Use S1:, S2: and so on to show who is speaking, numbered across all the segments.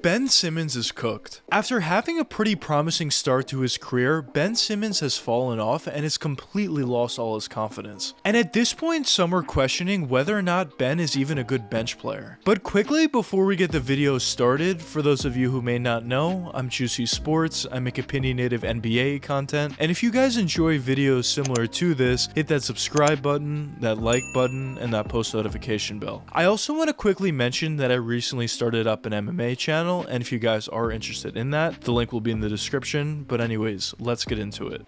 S1: Ben Simmons is cooked. After having a pretty promising start to his career, Ben Simmons has fallen off and has completely lost all his confidence. And at this point, some are questioning whether or not Ben is even a good bench player. But quickly, before we get the video started, for those of you who may not know, I'm Juicy Sports, I make opinionative NBA content, and if you guys enjoy videos similar to this, hit that subscribe button, that like button, and that post notification bell. I also want to quickly mention that I recently started up an MMA channel, and if you guys are interested in that, the link will be in the description. But anyways, let's get into it.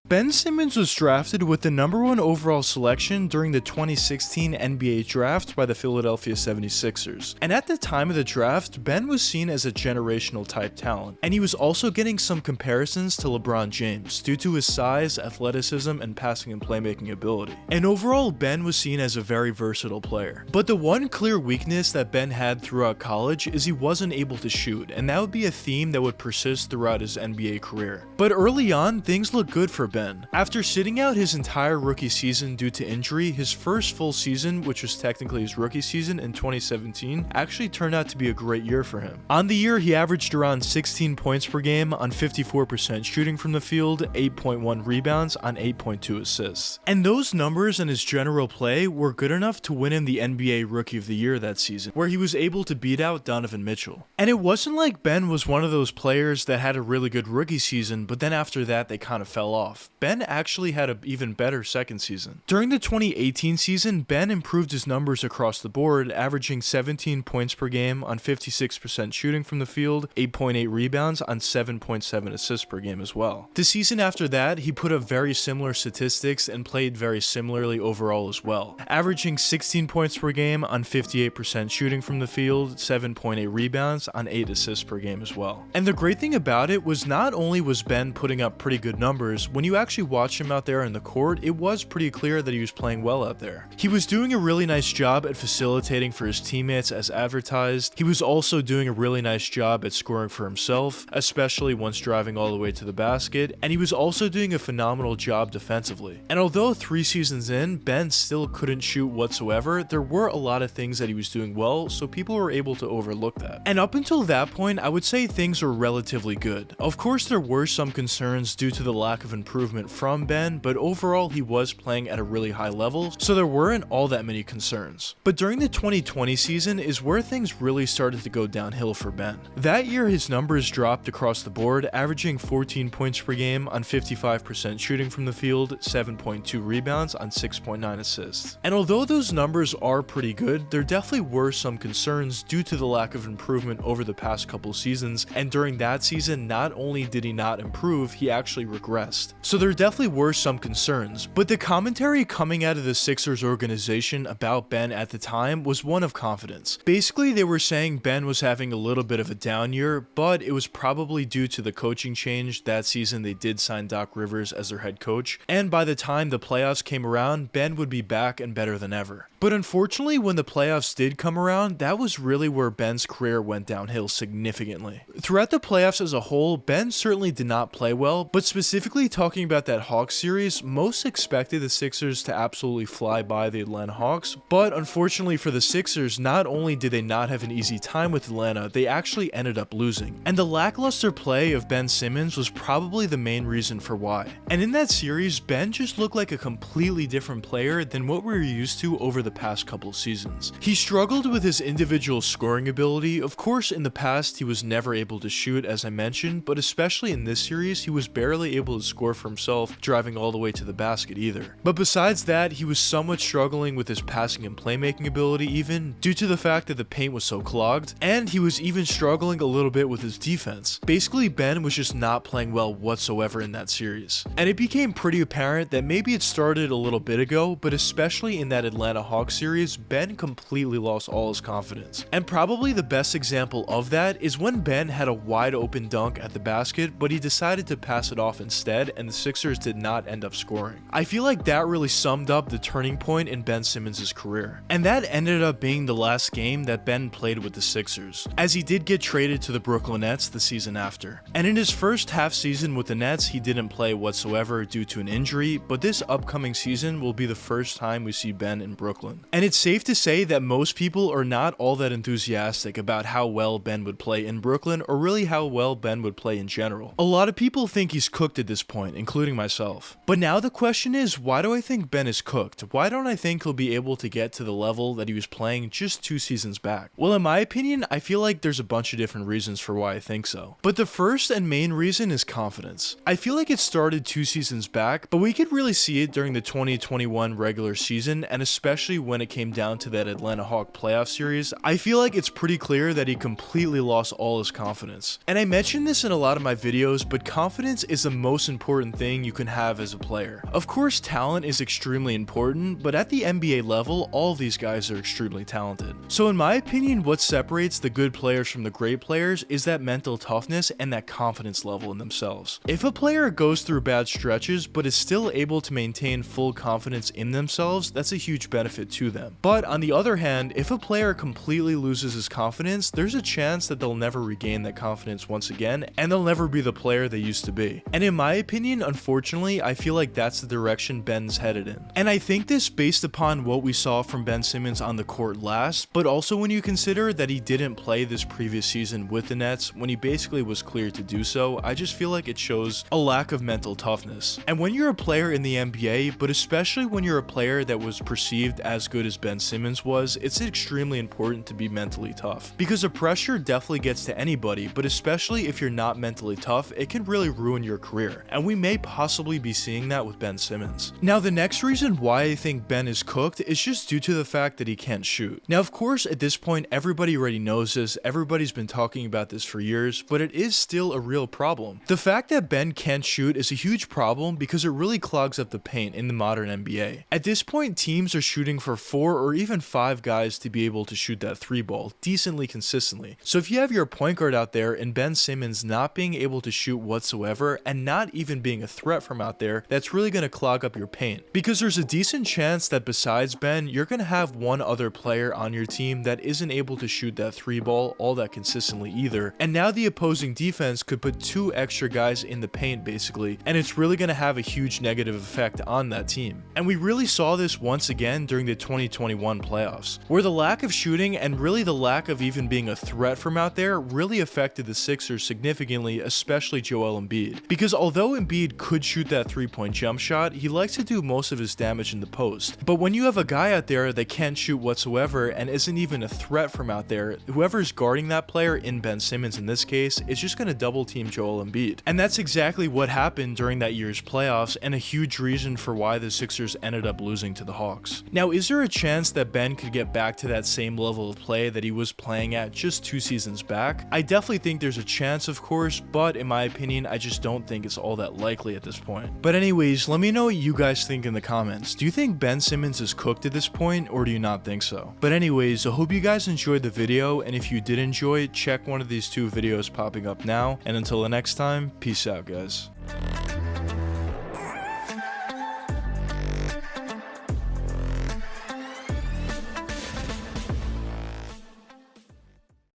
S1: Ben Simmons was drafted with the #1 overall selection during the 2016 NBA draft by the Philadelphia 76ers. And at the time of the draft, Ben was seen as a generational type talent. And he was also getting some comparisons to LeBron James due to his size, athleticism, and passing and playmaking ability. And overall, Ben was seen as a very versatile player. But the one clear weakness that Ben had throughout college is he wasn't able to shoot, and that would be a theme that would persist throughout his NBA career. But early on, things looked good for Ben. After sitting out his entire rookie season due to injury, his first full season, which was technically his rookie season in 2017, actually turned out to be a great year for him. On the year, he averaged around 16 points per game on 54% shooting from the field, 8.1 rebounds on 8.2 assists. And those numbers and his general play were good enough to win him the NBA Rookie of the Year that season, where he was able to beat out Donovan Mitchell. And it wasn't like Ben was one of those players that had a really good rookie season, but then after that they kind of fell off. Ben actually had an even better second season. During the 2018 season, Ben improved his numbers across the board, averaging 17 points per game on 56% shooting from the field, 8.8 rebounds on 7.7 assists per game as well. The season after that, he put up very similar statistics and played very similarly overall as well, averaging 16 points per game on 58% shooting from the field, 7.8 rebounds on 8 assists per game as well. And the great thing about it was not only was Ben putting up pretty good numbers, when you actually watch him out there in the court, it was pretty clear that he was playing well out there. He was doing a really nice job at facilitating for his teammates as advertised. He was also doing a really nice job at scoring for himself, especially once driving all the way to the basket, and he was also doing a phenomenal job defensively. And although 3 seasons in, Ben still couldn't shoot whatsoever, there were a lot of things that he was doing well, so people were able to overlook that. And up until that point, I would say things were relatively good. Of course, there were some concerns due to the lack of improvement from Ben, but overall he was playing at a really high level, so there weren't all that many concerns. But during the 2020 season is where things really started to go downhill for Ben. That year his numbers dropped across the board, averaging 14 points per game on 55% shooting from the field, 7.2 rebounds on 6.9 assists. And although those numbers are pretty good, there definitely were some concerns due to the lack of improvement over the past couple seasons, and during that season not only did he not improve, he actually regressed. So there definitely were some concerns, but the commentary coming out of the Sixers organization about Ben at the time was one of confidence. Basically, they were saying Ben was having a little bit of a down year, but it was probably due to the coaching change. That season they did sign Doc Rivers as their head coach, and by the time the playoffs came around, Ben would be back and better than ever. But unfortunately, when the playoffs did come around, that was really where Ben's career went downhill significantly. Throughout the playoffs as a whole, Ben certainly did not play well, but specifically talking about that Hawks series, most expected the Sixers to absolutely fly by the Atlanta Hawks, but unfortunately for the Sixers, not only did they not have an easy time with Atlanta, they actually ended up losing. And the lackluster play of Ben Simmons was probably the main reason for why. And in that series, Ben just looked like a completely different player than what we were used to over the past couple seasons. He struggled with his individual scoring ability. Of course, in the past, he was never able to shoot, as I mentioned, but especially in this series, he was barely able to score for himself, driving all the way to the basket either. But besides that, he was somewhat struggling with his passing and playmaking ability even, due to the fact that the paint was so clogged, and he was even struggling a little bit with his defense. Basically, Ben was just not playing well whatsoever in that series. And it became pretty apparent that maybe it started a little bit ago, but especially in that Atlanta Hawks series, Ben completely lost all his confidence. And probably the best example of that is when Ben had a wide open dunk at the basket, but he decided to pass it off instead, and the Sixers did not end up scoring. I feel like that really summed up the turning point in Ben Simmons' career. And that ended up being the last game that Ben played with the Sixers, as he did get traded to the Brooklyn Nets the season after. And in his first half season with the Nets, he didn't play whatsoever due to an injury, but this upcoming season will be the first time we see Ben in Brooklyn. And it's safe to say that most people are not all that enthusiastic about how well Ben would play in Brooklyn, or really how well Ben would play in general. A lot of people think he's cooked at this point, including myself. But now the question is, why do I think Ben is cooked? Why don't I think he'll be able to get to the level that he was playing just 2 seasons back? Well, in my opinion, I feel like there's a bunch of different reasons for why I think so. But the first and main reason is confidence. I feel like it started 2 seasons back, but we could really see it during the 2021 regular season, and especially when it came down to that Atlanta Hawk playoff series. I feel like it's pretty clear that he completely lost all his confidence. And I mentioned this in a lot of my videos, but confidence is the most important thing you can have as a player. Of course, talent is extremely important, but at the NBA level, all of these guys are extremely talented. So in my opinion, what separates the good players from the great players is that mental toughness and that confidence level in themselves. If a player goes through bad stretches but is still able to maintain full confidence in themselves, that's a huge benefit to them. But on the other hand, if a player completely loses his confidence, there's a chance that they'll never regain that confidence once again, and they'll never be the player they used to be. And in my opinion, unfortunately, I feel like that's the direction Ben's headed in. And I think this based upon what we saw from Ben Simmons on the court last, but also when you consider that he didn't play this previous season with the Nets when he basically was cleared to do so. I just feel like it shows a lack of mental toughness. And when you're a player in the NBA, but especially when you're a player that was perceived as good as Ben Simmons was, it's extremely important to be mentally tough. Because the pressure definitely gets to anybody, but especially if you're not mentally tough, it can really ruin your career. And we may possibly be seeing that with Ben Simmons. Now, the next reason why I think Ben is cooked is just due to the fact that he can't shoot. Now, of course, at this point, everybody already knows this, everybody's been talking about this for years, but it is still a real problem. The fact that Ben can't shoot is a huge problem because it really clogs up the paint in the modern NBA. At this point, teams are shooting for 4 or even 5 guys to be able to shoot that 3 ball decently consistently. So if you have your point guard out there and Ben Simmons not being able to shoot whatsoever and not even being a threat from out there, that's really going to clog up your paint. Because there's a decent chance that besides Ben, you're going to have one other player on your team that isn't able to shoot that 3 ball all that consistently either. And now the opposing defense could put 2 extra guys in the paint basically, and it's really going to have a huge negative effect on that team. And we really saw this once again during the 2021 playoffs, where the lack of shooting and really the lack of even being a threat from out there really affected the Sixers significantly, especially Joel Embiid. Because although Embiid could shoot that 3-point jump shot, he likes to do most of his damage in the post. But when you have a guy out there that can't shoot whatsoever and isn't even a threat from out there, whoever's guarding that player, in Ben Simmons in this case, is just going to double team Joel Embiid. And that's exactly what happened during that year's playoffs, and a huge reason for why the Sixers ended up losing to the Hawks. Now, is there a chance that Ben could get back to that same level of play that he was playing at just 2 seasons back? I definitely think there's a chance, of course, but in my opinion, I just don't think it's all that likely at this point. But anyways, let me know what you guys think in the comments. Do you think Ben Simmons is cooked at this point, or do you not think so? But anyways, I hope you guys enjoyed the video, and if you did enjoy it, check one of these 2 videos popping up now, and until the next time, peace out, guys.